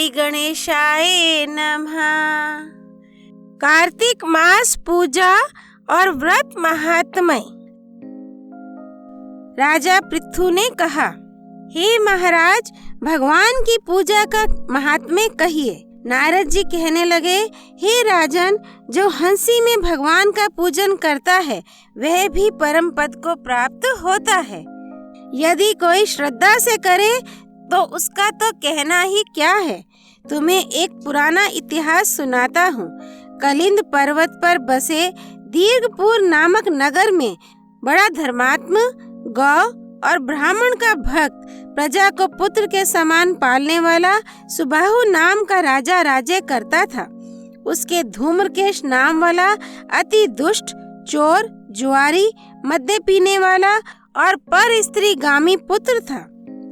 गणेशाय नमः। कार्तिक मास पूजा और व्रत महात्म्य। राजा पृथु ने कहा, हे महाराज, भगवान की पूजा का महात्म्य कहिए। नारद जी कहने लगे, हे राजन, जो हंसी में भगवान का पूजन करता है वह भी परम पद को प्राप्त होता है। यदि कोई श्रद्धा से करे तो उसका तो कहना ही क्या है। तुम्हें एक पुराना इतिहास सुनाता हूँ। कलिंद पर्वत पर बसे दीर्घपुर नामक नगर में बड़ा धर्मात्मा, गौ और ब्राह्मण का भक्त, प्रजा को पुत्र के समान पालने वाला सुबाहु नाम का राजा राज्य करता था। उसके धूम्रकेश नाम वाला अति दुष्ट, चोर, जुआरी, मद्य पीने वाला और पर स्त्रीगामी पुत्र था।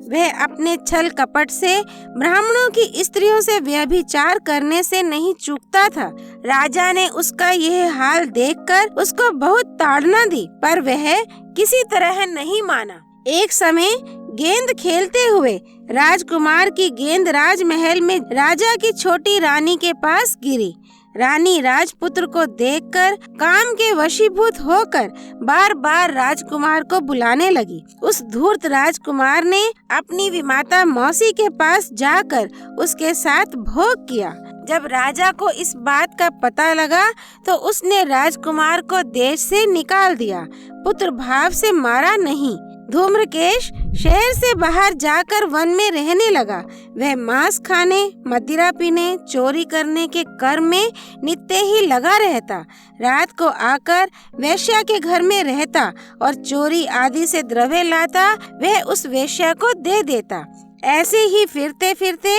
वह अपने छल कपट से ब्राह्मणों की स्त्रियों से व्यभिचार करने से नहीं चूकता था। राजा ने उसका यह हाल देखकर उसको बहुत ताड़ना दी, पर वह किसी तरह नहीं माना। एक समय गेंद खेलते हुए राजकुमार की गेंद राजमहल में राजा की छोटी रानी के पास गिरी। रानी राजपुत्र को देखकर काम के वशीभूत होकर बार बार राजकुमार को बुलाने लगी। उस धूर्त राजकुमार ने अपनी विमाता मौसी के पास जाकर उसके साथ भोग किया। जब राजा को इस बात का पता लगा तो उसने राजकुमार को देश से निकाल दिया। पुत्र भाव से मारा नहीं। धूम्रकेश शहर से बाहर जाकर वन में रहने लगा। वह मांस खाने, मदिरा पीने, चोरी करने के कर्म में नित्य ही लगा रहता। रात को आकर वेश्या के घर में रहता और चोरी आदि से द्रव्य लाता वह उस वेश्या को दे देता। ऐसे ही फिरते फिरते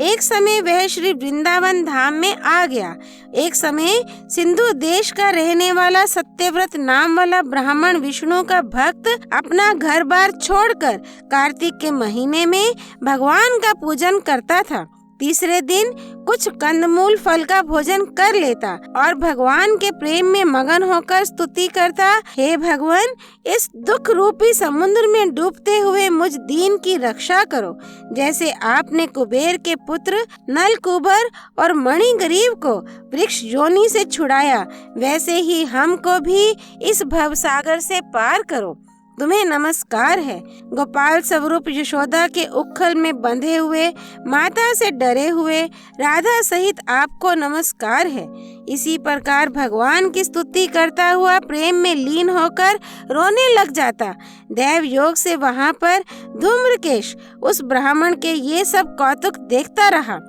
एक समय वह श्री वृंदावन धाम में आ गया। एक समय सिंधु देश का रहने वाला सत्यव्रत नाम वाला ब्राह्मण विष्णु का भक्त अपना घर बार छोड़कर कार्तिक के महीने में भगवान का पूजन करता था। तीसरे दिन कुछ कंदमूल फल का भोजन कर लेता और भगवान के प्रेम में मगन होकर स्तुति करता, हे भगवान, इस दुख रूपी समुद्र में डूबते हुए मुझ दीन की रक्षा करो। जैसे आपने कुबेर के पुत्र नल कुबर और मणि गरीब को वृक्ष योनि से छुड़ाया, वैसे ही हमको भी इस भवसागर से पार करो। तुम्हें नमस्कार है। गोपाल स्वरूप यशोदा के उखल में बंधे हुए, माता से डरे हुए राधा सहित आपको नमस्कार है। इसी प्रकार भगवान की स्तुति करता हुआ प्रेम में लीन होकर रोने लग जाता। दैव योग से वहाँ पर धूम्रकेश उस ब्राह्मण के ये सब कौतुक देखता रहा।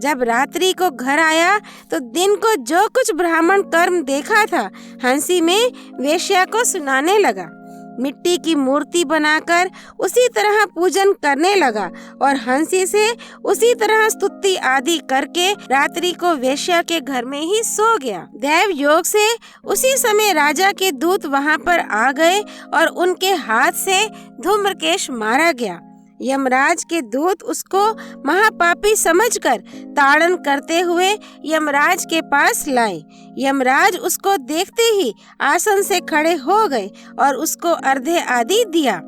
जब रात्रि को घर आया तो दिन को जो कुछ ब्राह्मण कर्म देखा था हंसी में वेश्या को सुनाने लगा। मिट्टी की मूर्ति बनाकर उसी तरह पूजन करने लगा और हंसी से उसी तरह स्तुति आदि करके रात्रि को वेश्या के घर में ही सो गया। दैव योग से उसी समय राजा के दूत वहां पर आ गए और उनके हाथ से धूम्रकेश मारा गया। यमराज के दूत उसको महापापी समझकर ताड़न करते हुए यमराज के पास लाए। यमराज उसको देखते ही आसन से खड़े हो गए और उसको अर्घ्य आदि दिया।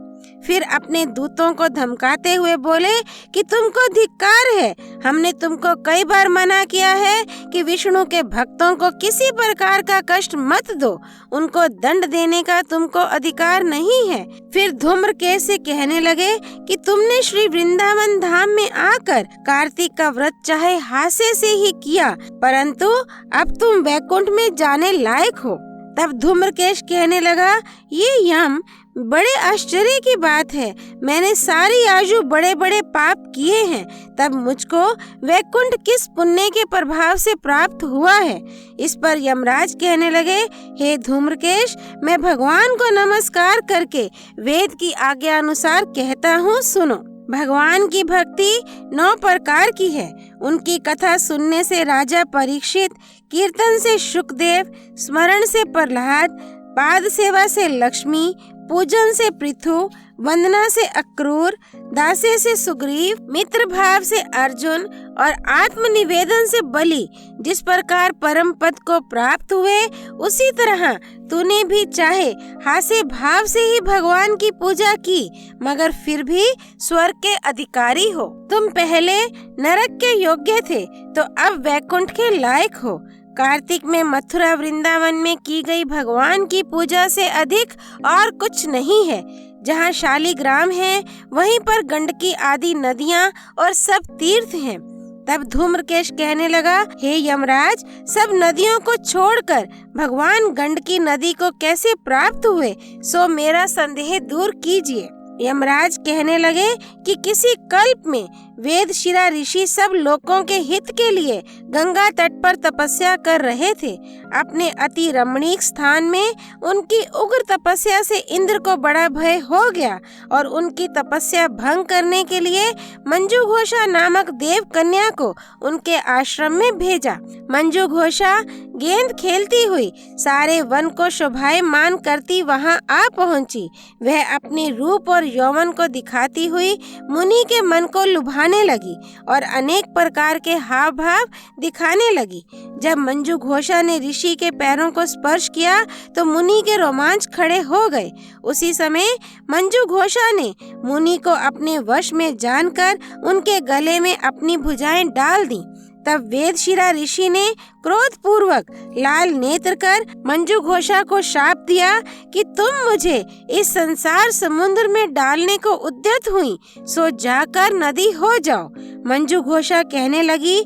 फिर अपने दूतों को धमकाते हुए बोले कि तुमको धिक्कार है। हमने तुमको कई बार मना किया है कि विष्णु के भक्तों को किसी प्रकार का कष्ट मत दो। उनको दंड देने का तुमको अधिकार नहीं है। फिर धूम्रकेश से कहने लगे कि तुमने श्री वृंदावन धाम में आकर कार्तिक का व्रत चाहे हास्य से ही किया, परंतु अब तुम वैकुंठ में जाने लायक हो। तब धूम्रकेश कहने लगा, ये यम, बड़े आश्चर्य की बात है। मैंने सारी आयु बड़े बड़े पाप किए हैं, तब मुझको वैकुंठ किस पुण्य के प्रभाव से प्राप्त हुआ है। इस पर यमराज कहने लगे, हे धूम्रकेश, मैं भगवान को नमस्कार करके वेद की आज्ञा अनुसार कहता हूँ, सुनो। भगवान की भक्ति 9 प्रकार की है। उनकी कथा सुनने से राजा परीक्षित, कीर्तन से शुकदेव, स्मरण से प्रहलाद, पाद सेवा से लक्ष्मी, पूजन से पृथु, वंदना से अक्रूर, दासे से सुग्रीव, मित्र भाव से अर्जुन और आत्मनिवेदन से बलि जिस प्रकार परम पद को प्राप्त हुए, उसी तरह तूने भी चाहे हास्य भाव से ही भगवान की पूजा की, मगर फिर भी स्वर्ग के अधिकारी हो। तुम पहले नरक के योग्य थे तो अब वैकुंठ के लायक हो। कार्तिक में मथुरा वृंदावन में की गई भगवान की पूजा से अधिक और कुछ नहीं है। जहाँ शालिग्राम है वहीं पर गंडकी आदि नदियाँ और सब तीर्थ हैं। तब धूम्रकेश कहने लगा, हे यमराज, सब नदियों को छोड़कर भगवान गंडकी नदी को कैसे प्राप्त हुए, सो मेरा संदेह दूर कीजिए। यमराज कहने लगे कि किसी कल्प में वेदशिरा ऋषि सब लोगों के हित के लिए गंगा तट पर तपस्या कर रहे थे। अपने अति रमणीक स्थान में उनकी उग्र तपस्या से इंद्र को बड़ा भय हो गया और उनकी तपस्या भंग करने के लिए मंजू घोषा नामक देव कन्या को उनके आश्रम में भेजा। मंजू घोषा गेंद खेलती हुई सारे वन को शोभायमान करती वहां आ पहुंची। वह अपने रूप और यौवन को दिखाती हुई मुनि के मन को लुभाने लगी और अनेक प्रकार के हाव भाव दिखाने लगी। जब मंजू घोषा ने ऋषि के पैरों को स्पर्श किया तो मुनि के रोमांच खड़े हो गए। उसी समय मंजू घोषा ने मुनि को अपने वश में जानकर उनके गले में अपनी भुजाएं डाल दी। तब वेदशिरा ऋषि ने क्रोध पूर्वक लाल नेत्र कर मंजू घोषा को शाप दिया कि तुम मुझे इस संसार समुद्र में डालने को उद्यत हुई, सो जाकर नदी हो जाओ। मंजू घोषा कहने लगी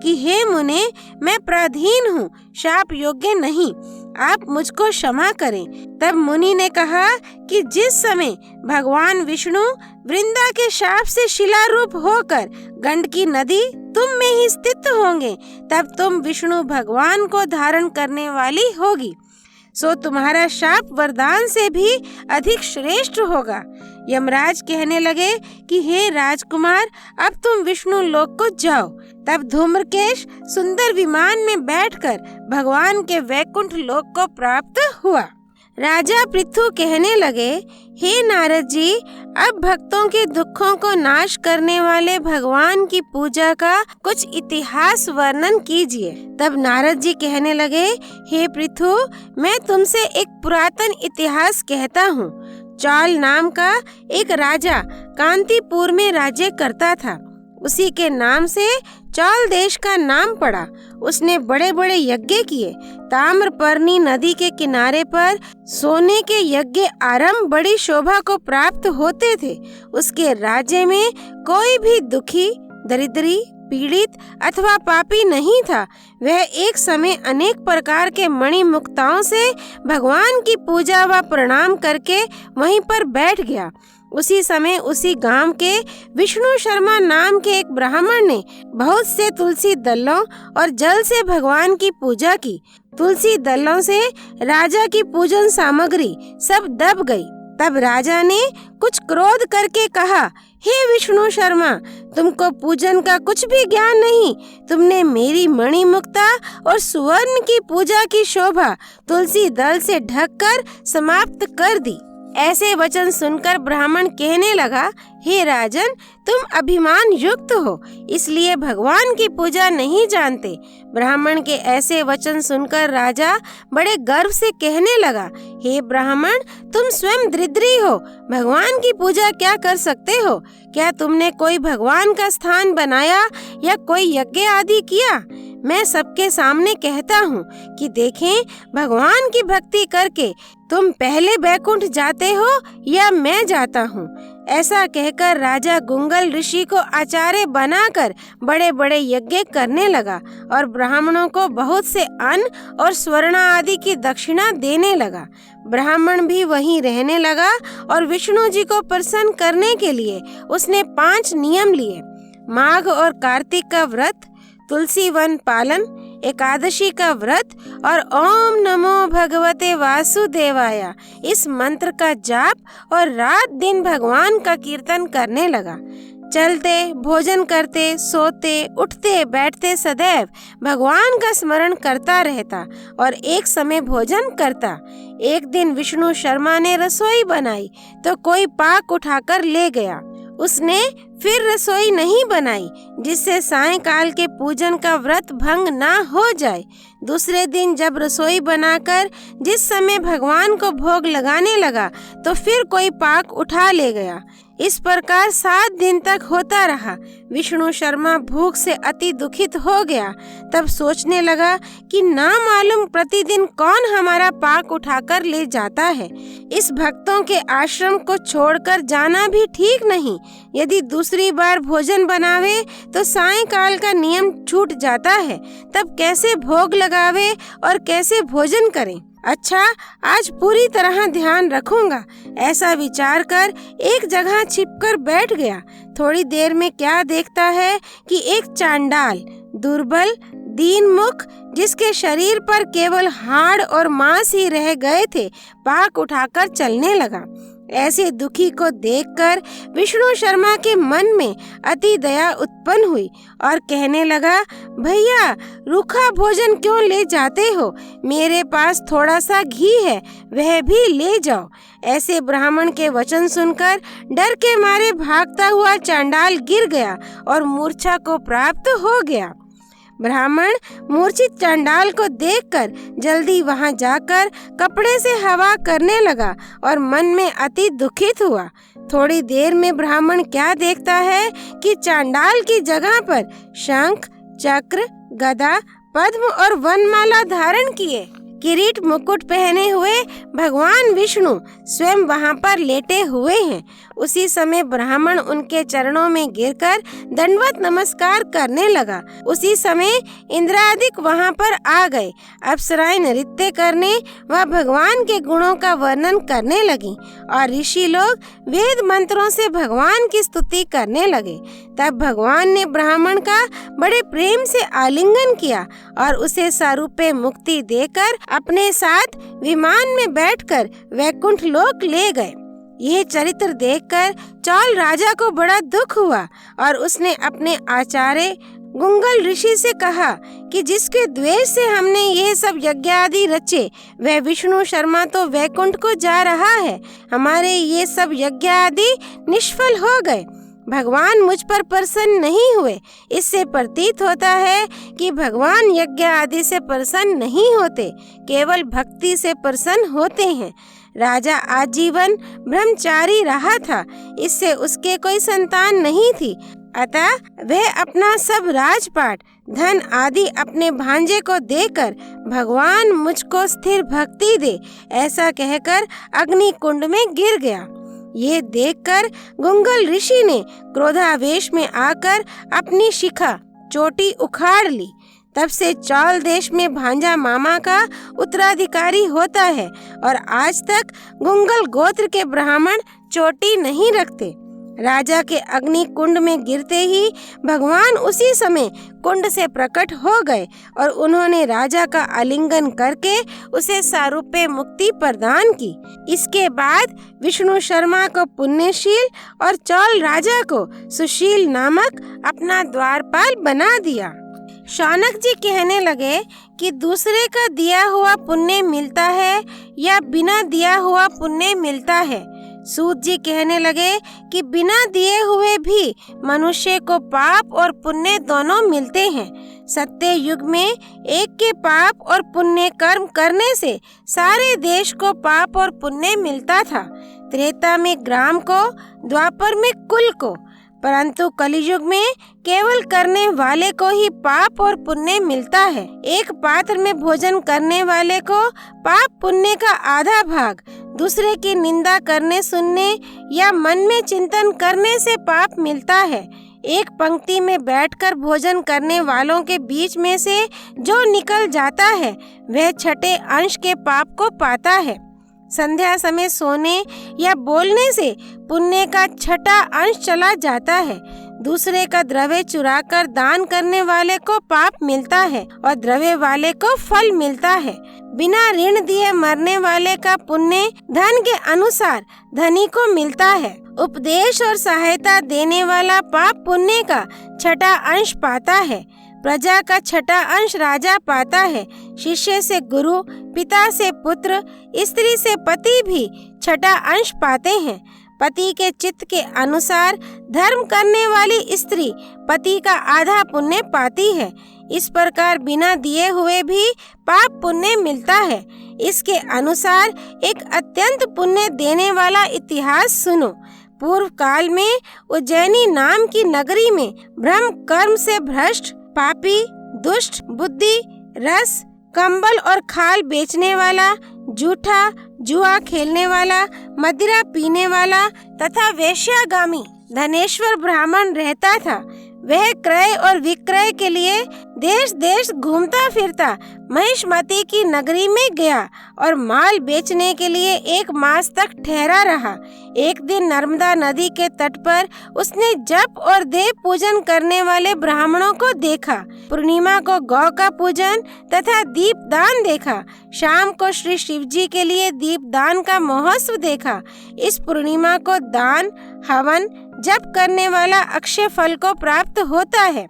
कि हे मुने, मैं पराधीन हूँ, शाप योग्य नहीं, आप मुझको क्षमा करें। तब मुनि ने कहा कि जिस समय भगवान विष्णु वृंदा के शाप से शिलारूप होकर गंडकी नदी तुम में ही स्थित होंगे, तब तुम विष्णु भगवान को धारण करने वाली होगी, सो तुम्हारा शाप वरदान से भी अधिक श्रेष्ठ होगा। यमराज कहने लगे कि हे राजकुमार, अब तुम विष्णु लोक को जाओ। तब धूम्रकेश सुंदर विमान में बैठकर भगवान के वैकुंठ लोक को प्राप्त हुआ। राजा पृथु कहने लगे, हे नारद जी, अब भक्तों के दुखों को नाश करने वाले भगवान की पूजा का कुछ इतिहास वर्णन कीजिए। तब नारद जी कहने लगे, हे पृथु, मैं तुमसे एक पुरातन इतिहास कहता हूँ। चाल नाम का एक राजा कांतिपुर में राज्य करता था। उसी के नाम से चाल देश का नाम पड़ा। उसने बड़े बड़े यज्ञ किए। ताम्रपर्णी नदी के किनारे पर सोने के यज्ञ आरंभ बड़ी शोभा को प्राप्त होते थे। उसके राज्य में कोई भी दुखी, दरिद्री, पीड़ित अथवा पापी नहीं था। वह एक समय अनेक प्रकार के मणि मुक्ताओं से भगवान की पूजा व प्रणाम करके वहीं पर बैठ गया। उसी समय उसी गांव के विष्णु शर्मा नाम के एक ब्राह्मण ने बहुत से तुलसी दलों और जल से भगवान की पूजा की। तुलसी दलों से राजा की पूजन सामग्री सब दब गई। तब राजा ने कुछ क्रोध करके कहा, हे विष्णु शर्मा, तुमको पूजन का कुछ भी ज्ञान नहीं। तुमने मेरी मणि मुक्ता और सुवर्ण की पूजा की शोभा तुलसी दल से ढककर समाप्त कर दी। ऐसे वचन सुनकर ब्राह्मण कहने लगा, हे राजन, तुम अभिमान युक्त हो, इसलिए भगवान की पूजा नहीं जानते। ब्राह्मण के ऐसे वचन सुनकर राजा बड़े गर्व से कहने लगा, हे ब्राह्मण, तुम स्वयं दरिद्री हो, भगवान की पूजा क्या कर सकते हो? क्या तुमने कोई भगवान का स्थान बनाया या कोई यज्ञ आदि किया? मैं सबके सामने कहता हूँ कि देखें, भगवान की भक्ति करके तुम पहले बैकुंठ जाते हो या मैं जाता हूँ। ऐसा कहकर राजा गुंगल ऋषि को आचार्य बनाकर बड़े बड़े यज्ञ करने लगा और ब्राह्मणों को बहुत से अन्न और स्वर्ण आदि की दक्षिणा देने लगा। ब्राह्मण भी वहीं रहने लगा और विष्णु जी को प्रसन्न करने के लिए उसने 5 नियम लिए। माघ और कार्तिक का व्रत, तुलसी वन पालन, एकादशी का व्रत और ओम नमो भगवते वासुदेवाय इस मंत्र का जाप और रात दिन भगवान का कीर्तन करने लगा। चलते, भोजन करते, सोते, उठते, बैठते सदैव भगवान का स्मरण करता रहता और एक समय भोजन करता। एक दिन विष्णु शर्मा ने रसोई बनाई तो कोई पाक उठाकर ले गया। उसने फिर रसोई नहीं बनाई जिससे सायंकाल के पूजन का व्रत भंग ना हो जाए। दूसरे दिन जब रसोई बनाकर जिस समय भगवान को भोग लगाने लगा तो फिर कोई पाक उठा ले गया। इस प्रकार 7 दिन तक होता रहा। विष्णु शर्मा भूख से अति दुखित हो गया। तब सोचने लगा कि ना मालूम प्रतिदिन कौन हमारा पाक उठाकर ले जाता है। इस भक्तों के आश्रम को छोड़कर जाना भी ठीक नहीं। यदि दूसरी बार भोजन बनावे तो सायंकाल का नियम छूट जाता है, तब कैसे भोग लगावे और कैसे भोजन करें। अच्छा, आज पूरी तरह ध्यान रखूंगा। ऐसा विचार कर एक जगह छिपकर बैठ गया। थोड़ी देर में क्या देखता है कि एक चांडाल, दुर्बल, दीन मुख, जिसके शरीर पर केवल हाड़ और मांस ही रह गए थे, पाक उठाकर चलने लगा। ऐसे दुखी को देखकर विष्णु शर्मा के मन में अति दया उत्पन्न हुई और कहने लगा, भैया रूखा भोजन क्यों ले जाते हो? मेरे पास थोड़ा सा घी है, वह भी ले जाओ। ऐसे ब्राह्मण के वचन सुनकर डर के मारे भागता हुआ चांडाल गिर गया और मूर्छा को प्राप्त हो गया। ब्राह्मण मूर्छित चांडाल को देखकर जल्दी वहां जाकर कपड़े से हवा करने लगा और मन में अति दुखित हुआ। थोड़ी देर में ब्राह्मण क्या देखता है कि चांडाल की जगह पर शंख, चक्र, गदा, पद्म और वनमाला धारण किए, किरीट मुकुट पहने हुए भगवान विष्णु स्वयं वहां पर लेटे हुए हैं। उसी समय ब्राह्मण उनके चरणों में गिरकर दंडवत नमस्कार करने लगा। उसी समय इंद्रादिक वहां पर आ गए। अप्सराएं नृत्य करने व भगवान के गुणों का वर्णन करने लगी और ऋषि लोग वेद मंत्रों से भगवान की स्तुति करने लगे। तब भगवान ने ब्राह्मण का बड़े प्रेम से आलिंगन किया और उसे सारूप्य मुक्ति देकर अपने साथ विमान में बैठकर वैकुंठ लोक ले गए। यह चरित्र देखकर चौल राजा को बड़ा दुख हुआ और उसने अपने आचार्य गुंगल ऋषि से कहा कि जिसके द्वेष से हमने ये सब यज्ञ आदि रचे, वह विष्णु शर्मा तो वैकुंठ को जा रहा है। हमारे ये सब यज्ञ आदि निष्फल हो गए। भगवान मुझ पर प्रसन्न नहीं हुए। इससे प्रतीत होता है कि भगवान यज्ञ आदि से प्रसन्न नहीं होते, केवल भक्ति से प्रसन्न होते हैं। राजा आजीवन ब्रह्मचारी रहा था, इससे उसके कोई संतान नहीं थी। अतः वह अपना सब राजपाट, धन आदि अपने भांजे को देकर भगवान मुझको स्थिर भक्ति दे, ऐसा कहकर अग्नि कुंड में गिर गया। ये देखकर गुंगल ऋषि ने क्रोधावेश में आकर अपनी शिखा चोटी उखाड़ ली। तब से चौल देश में भांजा मामा का उत्तराधिकारी होता है और आज तक गुंगल गोत्र के ब्राह्मण चोटी नहीं रखते। राजा के अग्नि कुंड में गिरते ही भगवान उसी समय कुंड से प्रकट हो गए और उन्होंने राजा का आलिंगन करके उसे सारूप्य मुक्ति प्रदान की। इसके बाद विष्णु शर्मा को पुण्यशील और चौल राजा को सुशील नामक अपना द्वारपाल बना दिया। शौनक जी कहने लगे कि दूसरे का दिया हुआ पुण्य मिलता है या बिना दिया हुआ पुण्य मिलता है। सूत जी कहने लगे कि बिना दिए हुए भी मनुष्य को पाप और पुण्य दोनों मिलते हैं। सत्य युग में एक के पाप और पुण्य कर्म करने से सारे देश को पाप और पुण्य मिलता था। त्रेता में ग्राम को, द्वापर में कुल को, परंतु कलियुग में केवल करने वाले को ही पाप और पुण्य मिलता है। एक पात्र में भोजन करने वाले को पाप पुण्य का आधा भाग, दूसरे की निंदा करने सुनने या मन में चिंतन करने से पाप मिलता है। एक पंक्ति में बैठकर भोजन करने वालों के बीच में से जो निकल जाता है वह छठे अंश के पाप को पाता है। संध्या समय सोने या बोलने से पुण्य का छठा अंश चला जाता है। दूसरे का द्रव्य चुराकर दान करने वाले को पाप मिलता है और द्रव्य वाले को फल मिलता है। बिना ऋण दिए मरने वाले का पुण्य धन के अनुसार धनी को मिलता है। उपदेश और सहायता देने वाला पाप पुण्य का छठा अंश पाता है। प्रजा का छठा अंश राजा पाता है। शिष्य से गुरु, पिता से पुत्र, स्त्री से पति भी छठा अंश पाते हैं। पति के चित्त के अनुसार धर्म करने वाली स्त्री पति का आधा पुण्य पाती है। इस प्रकार बिना दिए हुए भी पाप पुण्य मिलता है। इसके अनुसार एक अत्यंत पुण्य देने वाला इतिहास सुनो। पूर्व काल में उज्जैनी नाम की नगरी में ब्रह्म कर्म से भ्रष्ट, पापी, दुष्ट, बुद्धि, रस, कंबल और खाल बेचने वाला, झूठा, जुआ खेलने वाला, मदिरा पीने वाला तथा वेश्यागामी धनेश्वर ब्राह्मण रहता था। वह क्रय और विक्रय के लिए देश देश घूमता फिरता महिष्मती की नगरी में गया और माल बेचने के लिए 1 मास तक ठहरा रहा। एक दिन नर्मदा नदी के तट पर उसने जप और देव पूजन करने वाले ब्राह्मणों को देखा। पूर्णिमा को गौ का पूजन तथा दीपदान देखा। शाम को श्री शिव जी के लिए दीपदान का महोत्सव देखा। इस पूर्णिमा को दान, हवन, जप करने वाला अक्षय फल को प्राप्त होता है।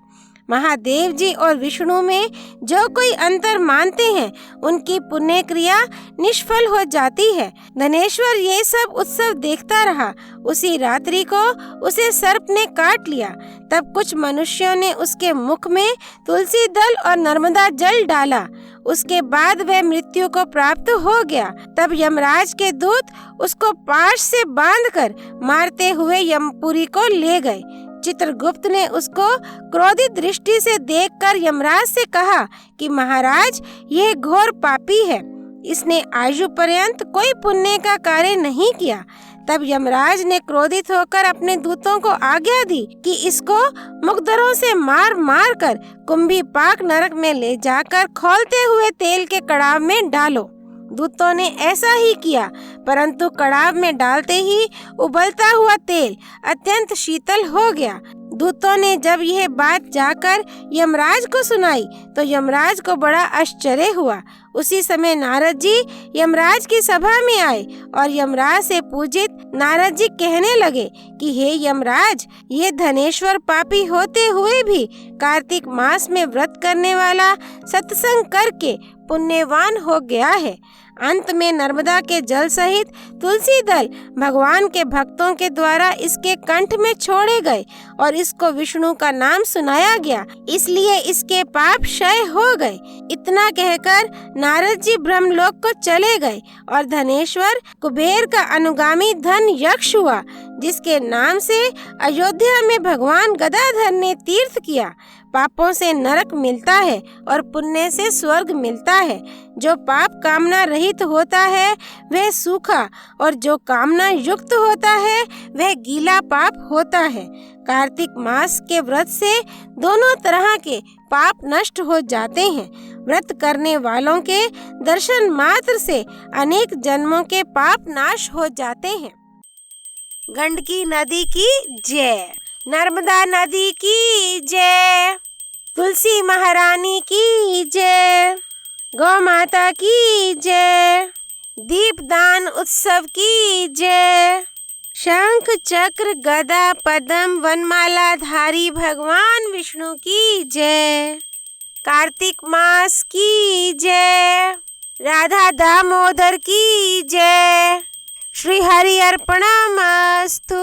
महादेव जी और विष्णु में जो कोई अंतर मानते हैं उनकी पुण्य क्रिया निष्फल हो जाती है। धनेश्वर ये सब उत्सव देखता रहा। उसी रात्रि को उसे सर्प ने काट लिया। तब कुछ मनुष्यों ने उसके मुख में तुलसी दल और नर्मदा जल डाला। उसके बाद वह मृत्यु को प्राप्त हो गया। तब यमराज के दूत उसको पाश से बांधकर मारते हुए यमपुरी को ले गए। चित्रगुप्त ने उसको क्रोधित दृष्टि से देखकर यमराज से कहा कि महाराज, यह घोर पापी है। इसने आयु पर्यंत कोई पुण्य का कार्य नहीं किया। तब यमराज ने क्रोधित होकर अपने दूतों को आज्ञा दी कि इसको मुकदरों से मार मार कर कुंभीपाक नरक में ले जाकर खौलते हुए तेल के कड़ाव में डालो। दूतों ने ऐसा ही किया, परंतु कड़ाव में डालते ही उबलता हुआ तेल अत्यंत शीतल हो गया। दूतों ने जब यह बात जाकर यमराज को सुनाई तो यमराज को बड़ा आश्चर्य हुआ। उसी समय नारद जी यमराज की सभा में आए और यमराज से पूजित नारद जी कहने लगे कि हे यमराज, ये धनेश्वर पापी होते हुए भी कार्तिक मास में व्रत करने वाला सत्संग करके पुण्यवान हो गया है। अंत में नर्मदा के जल सहित तुलसी दल भगवान के भक्तों के द्वारा इसके कंठ में छोड़े गए और इसको विष्णु का नाम सुनाया गया, इसलिए इसके पाप क्षय हो गए। इतना कहकर नारद जी ब्रह्मलोक को चले गए और धनेश्वर कुबेर का अनुगामी धन यक्ष हुआ, जिसके नाम से अयोध्या में भगवान गदाधर ने तीर्थ किया। पापों से नरक मिलता है और पुण्य से स्वर्ग मिलता है। जो पाप कामना रहित होता है वह सूखा और जो कामना युक्त होता है वह गीला पाप होता है। कार्तिक मास के व्रत से दोनों तरह के पाप नष्ट हो जाते हैं। व्रत करने वालों के दर्शन मात्र से अनेक जन्मों के पाप नाश हो जाते हैं। गंडकी नदी की जय, नर्मदा नदी की जय, तुलसी महारानी की जय, गौ माता की जय, दीपदान उत्सव की जय, शंख चक्र गदा पद्म वनमाला धारी भगवान विष्णु की जय, कार्तिक मास की जय, राधा दामोदर की जय। श्री हरि अर्पणमस्तु।